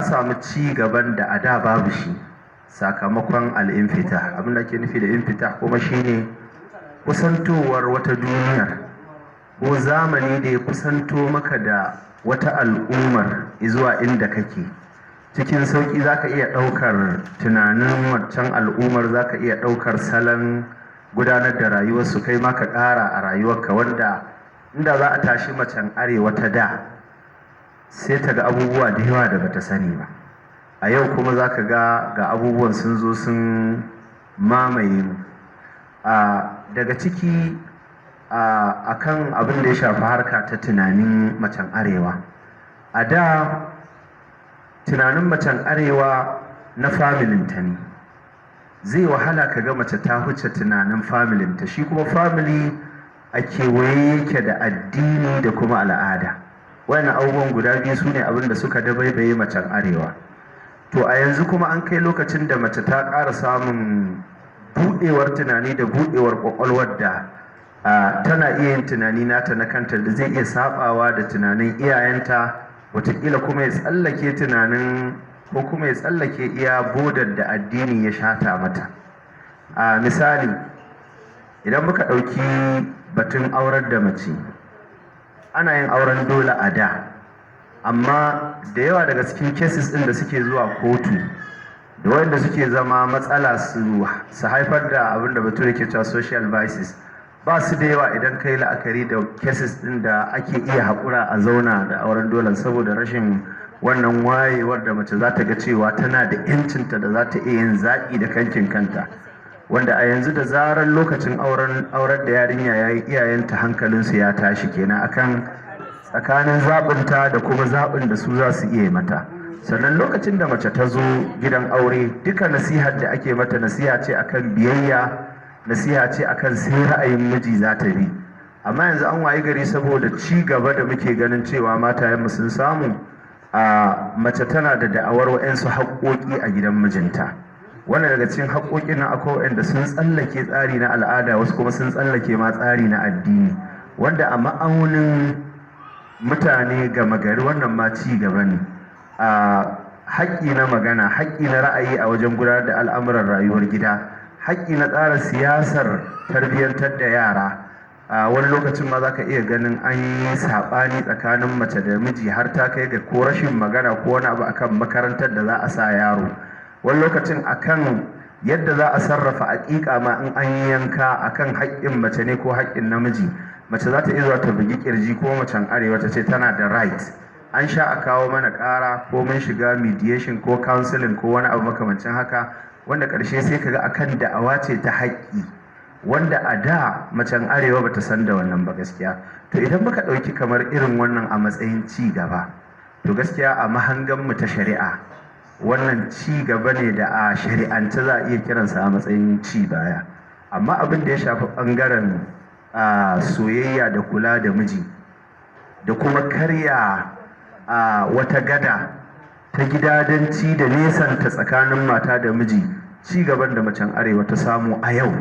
samu ci gaban da a da babu shi sakamakon al'infita. Abin da ke nufi da infita kuma shine kusantowar wata duniyar ko zamani da ya kusanto maka da wata al'ummar zuwa inda kake cikin sauƙi. Za ka iya ɗaukar tunanin wancan al'ummar, za ka iya ɗaukar salon gudanar da rayuwarsu, kai ma ka ƙara a rayuwarka, wanda inda za a tashi macen arewa ta da sai ta ga abubuwa da yawa da bata sani ba. A yau kuma za ka ga abubuwan sun zo sun mamaye mu. Daga ciki a kan abin da ya shafi harka ta tunanin macen arewa, a da tunanin macen arewa na familinta ne. Zai wahala ka ga mace ta huce tunanin familinta, shi kuma family a kewaye yake da addini da kuma al'ada. Wayannan abubuwan guda biyu su ne abin da suka dabaibaye macen arewa. To a yanzu kuma an kai lokacin da mace ta ƙara samun buɗewar tunani da buɗewar ƙwaƙwalwar da tana iya yin tunani nata na kanta da zai iya saɓawa da tunanin iyayenta, wataƙila kuma ya tsallake tunanin ko kuma ya tsallake iya bodar da addini ya shata mata. Misali, idan muka ɗauki batun aurar da mace, ana yin auren dole a da, amma da yawa daga cikin cases ɗin da suke zuwa kotu da wanda suke zama matsala su haifar da abin da bature ke cewa social vices, ba su da yawa idan kai la'akari da cases ɗin da ake iya haƙura a zauna da auren dole saboda rashin wannan wayewar da mace za ta ga cewa tana da 'yancinta da za ta iya yin zaɓi da kankin kanta, wanda a yanzu da zarar lokacin aurar da yarinya ya yi, iyayenta hankalinsu ya tashi kenan akan tsakanin zaɓinta da kuma zaɓin da su za su iya mata. Sannan lokacin da mace ta zo gidan aure, duka nasihar da ake mata nasiha ce akan biyayya, nasiha ce akan sai ra'ayin miji za ta bi. Amma yanzu an wayi gari saboda ci gaba da muke ganin cewa matayenmu sun samu, mace tana da da'awar wa'yansu haƙoƙi a gidan mijinta. Wannan daga cikin haƙoƙin na akwai waɗanda sun tsallake tsari na al'ada, wasu kuma sun tsallake ma tsari na addini, wanda a ma'aunin mutane gama gari wannan ma ci gaba ne. Haƙƙi na magana, haƙƙi na ra'ayi a wajen gudanar da al'amuran rayuwar gida, haƙƙi na tsara siyasar tarbiyyantar da yara. Wani lokacin ma za ka iya ganin an yi saɓani tsakanin mace da miji har ta kai ga ko rashin magana ko wani abu akan makarantar da za a sa yaro. Wani lokacin akan yadda za a sarrafa aƙiƙa ma in an yanka akan haƙƙin mace ne ko haƙƙin namiji. Mace za ta iya zuwa ta bugi ƙirji ko macen arewa ta ce tana da right. An sha a kawo mana ƙara ko mun shiga mediation ko counseling ko wani abu makamancin haka, wanda ƙarshe sai ka ga akan da'awa ce ta haƙƙi, wanda a da macen arewa bata san da wannan ba gaskiya. To idan muka ɗauki kamar irin wannan a matsayin ci gaba, to gaskiya a mahanganmu ta shari'a wannan ci gaba ne da a shari'ance za a iya kiransa a matsayin ci baya. Amma abin da ya shafi ɓangaren soyayya da kula da miji da kuma karya wata gada ta gidadanci da nesanta tsakanin mata da miji, ci gaban da macen arewa ta samu a yau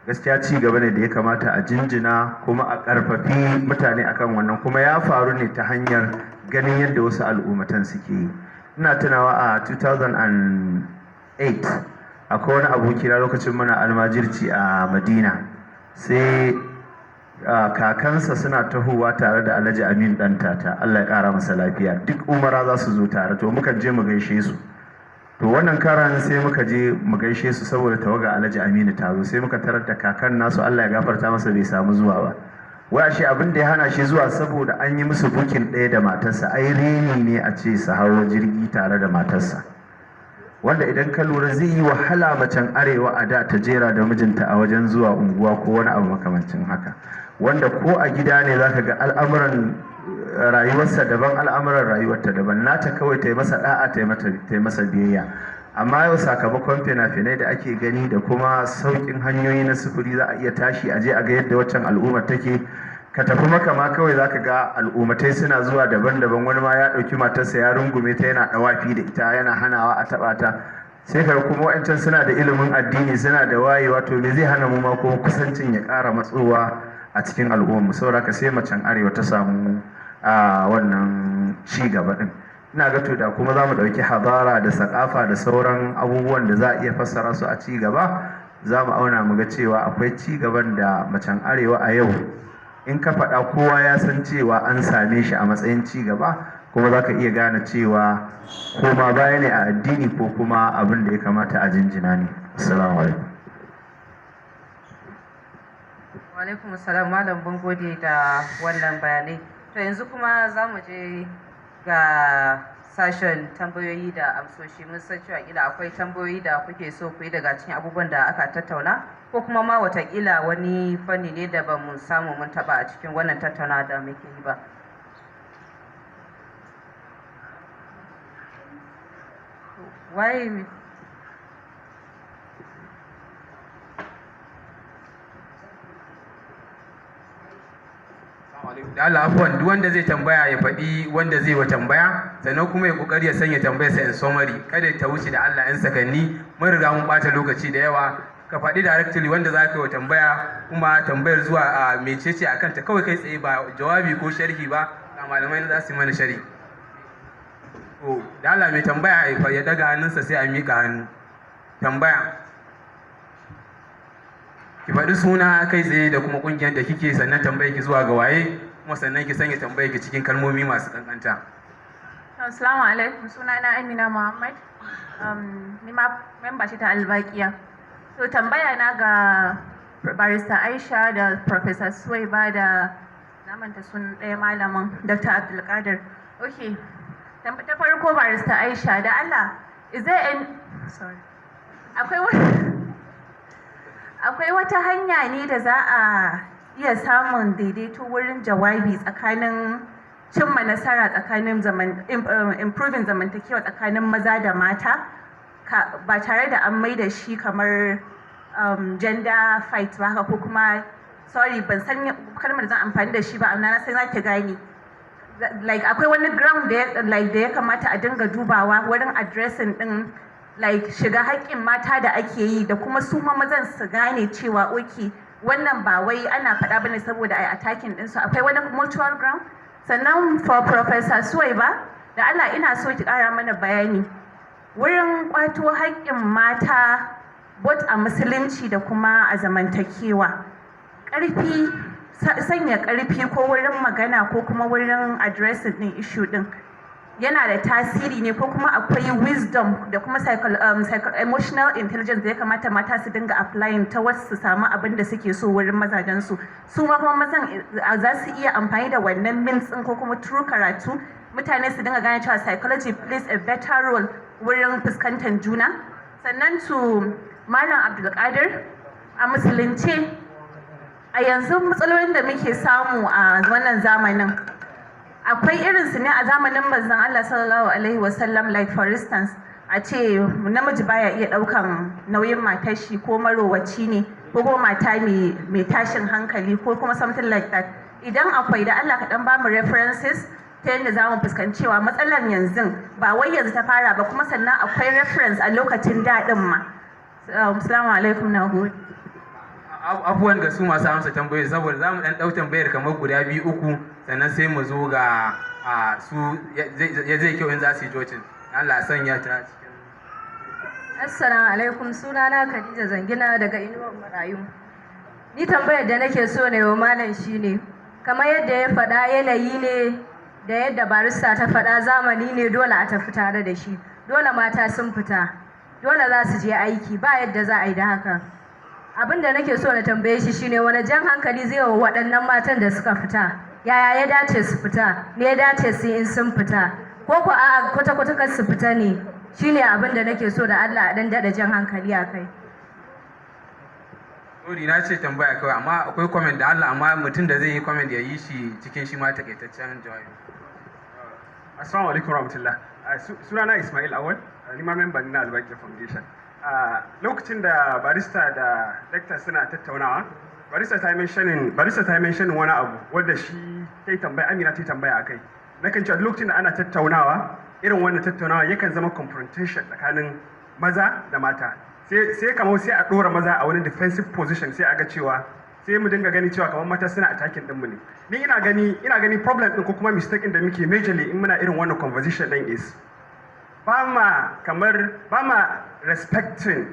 gaskiya ci gaba ne da ya kamata a jinjina kuma a ƙarfafi mutane akan wannan, kuma ya faru ne ta hanyar ganin yadda wasu al'ummatan suke yi. Ina tunawa a 2008 akwai wani abokina lokacin muna almajirci a Madina, sai kakansa suna tahowa tare da Alhaji Amin ɗan tata, Allah ya ƙara masa lafiya, duk umara za su zo tare, to mukan je mu gaishe su. To wannan karan sai muka je mu gaishe su saboda tawaga Alhaji Aminu ta zo, sai muka tarar da kakan nasu, Allah ya gafarta masa, bai samu zuwa ba. Wai shi abin da ya hana shi zuwa saboda an yi musu bukin ɗaya da matarsa, ai reni ne a ce su hawo jirgi tare da matarsa, wanda idan ka lura zai yi wahala macen arewa a da ta jera da mijinta a wajen zuwa unguwa ko wani abu makamancin haka, wanda ko a gida ne zaka ga al'amuran rayuwarsa daban, al'amuran rayuwarta daban, nata kawai ta yi masa da'a, ta yi masa biyayya. Amma yau sakamakon fina-finai da ake gani da kuma sauƙin hanyoyi na sufuri, za a iya tashi a je a ga yadda waccan al'ummar take. Ka tafi Maka ma kawai zaka ga al'ummatai suna zuwa daban-daban, wani ma ya ɗauki matarsa ya rungume ta yana ɗawafi da ita, yana hanawa a taɓa ta. Sai ka kuma wa'ancan suna da ilimin addini, suna da wayewa, to me zai hana mu ma kuma kusancin ya ƙara matsowa a cikin al'ummar mu. Saboda haka sai macen arewa ta samu wannan ci gaba din. ina ga to da kuma za mu ɗauki hadara da sakafa da sauran abubuwan da za a iya fassara su a ci gaba, za mu auna mu ga cewa akwai ci gaban da macen arewa a yau in ka faɗa kowa ya san cewa an same shi a matsayin ci gaba, kuma za ka iya gane cewa koma baya ne a addini ko kuma abin da ya kamata a jinjina ne. Assalamu alaikum. Wa alaikum assalam, malam mun gode da wannan bayanai. To yanzu kuma za mu je ga sashen tambayoyi da amsoshi. Mun san cewa kila akwai tambayoyi da kuke so ku yi daga cikin abubuwan da aka tattauna, ko kuma ma watakila wani fanni ne da ba mu samu mun taba a cikin wannan tattauna da muke yi ba. Waye da Allah afuwan, duk wanda zai tambaya ya faɗi wanda zai wa tambaya, sannan kuma ya kokari ya sanya tambayarsa in summary, kada ta wuce da Allah 'yan sakanni, mun riga mun ɓata lokaci da yawa. Ka faɗi directly wanda za ka yi wa tambaya, kuma tambayar zuwa a mecece a kanta kawai kai tsaye, ba jawabi ko sharhi ba, ga malamai za su yi mana sharhi. To da Allah mai tambaya ya daga hannunsa sai a miƙa hannu. Tambaya, ki faɗi suna kai tsaye da kuma ƙungiyar da kike, sannan tambayar ki zuwa ga waye, kuma sannan ki sanya tambayar ki cikin kalmomi masu kankanta. Assalamu alaikum, sunana Amina Muhammad, ni ma memba ce ta Albaqiya. So tambaya na ga barista Aisha da Professor Suwaiba da namanta sun ɗaya malamin Dr. Abdulkadir. Okay, ta farko barista Aisha, da Allah, is there any, sorry, akwai wata hanya ne da za a iya samun daidaito wurin jawabi tsakanin cimma nasara tsakanin improving zamantakewa tsakanin maza da mata, ba tare da an mai da shi kamar gender fight ba haka, ko kuma, sorry ban san kalmar zan amfani da shi ba, amma na san za ki gane, like akwai wani ground da ya kamata a dinga dubawa wurin addressing din like shiga haƙƙin mata da ake yi, da kuma su ma mazan su gane cewa okay wannan ba wai ana faɗa bane saboda ai attacking ɗinsu, akwai wani mutual ground. Sannan for Professor Suwaiba, da Allah ina so ki ƙara mana bayani wurin ƙwato haƙƙin mata both a musulunci da kuma a zamantakewa, sanya ƙarfi ko wurin magana ko kuma wurin addressing ɗin issue ɗin yana da tasiri ne, ko kuma akwai wisdom da kuma emotional intelligence da ya kamata mata su dinga applying ta wasu su samu abin da suke so wurin mazajensu, su ma kuma mazan za su iya amfani da wannan means ɗin ko kuma true karatu, mutane su dinga gane cewa psychology plays a better role wurin fuskantar juna. Sannan su Malam Abdulkadir, a musulunce a yanzu matsalolin da muke samu a wannan zamanin akwai irinsu ne a zamanin manzon Allah sallallahu alaihi wasallam, like for instance a ce namiji baya iya daukan nauyin matar shi, ko marowaci ne, ko kuma mata mai tashin hankali, ko kuma something like that. Idan akwai, da Allah ka dan ba mu references ta yadda za mu fuskanci cewa matsalar yanzu ba wai yanzu ta fara ba, kuma sannan akwai reference a lokacin daɗin ma. Assalamu alaikum, na gode. Abubuwan ga su masu amsa tambayoyi, saboda za mu ɗan ɗau tambayar kamar guda biyu uku, sannan sai mu zo ga su zai kyau in za su yi jocin. Allah sanya ta cikin. Assalamu alaikum, sunana Khadija Zangina daga Inuwar Marayu. Ni tambayar da nake so ne wa malam shine, kamar yadda ya faɗa yanayi ne da yadda barista ta faɗa zamani ne, dole a tafi tare da shi, dole mata sun fita, dole za su je aiki, ba yadda za a yi da haka. Abin da nake so na tambaye shi shine wani jan hankali zai wa waɗannan matan da suka fita, yaya ya dace su fita, me ya dace su in sun fita, ko ko a'a kwata-kwata kar su fita ne, shine abin da nake so da Allah a dan daɗa jan hankali a kai. Sorry, na ce tambaya kawai, amma akwai comment da Allah, amma mutum da zai yi comment ya yi shi cikin shi ma takaitaccen jawabi. Assalamu alaikum warahmatullah. Sunana Ismail Awal, ni ma member na Albaqiya Foundation. Lokacin da barista da dakta suna tattaunawa, barista ta yi mentioning wani abu wanda shi ta yi tambaya, Amina ta yi tambaya akai. Nakan cewa lokacin da ana tattaunawa, irin wannan tattaunawa yakan zama confrontation tsakanin maza da mata. Sai kamar sai a ɗora maza a wani defensive position, sai a ga cewa sai mu dinga gani cewa kamar mata suna attacking din mu ne. Ni ina gani problem din ko kuma mistake din da muke majorly in muna irin wannan conversation din is ba ma respecting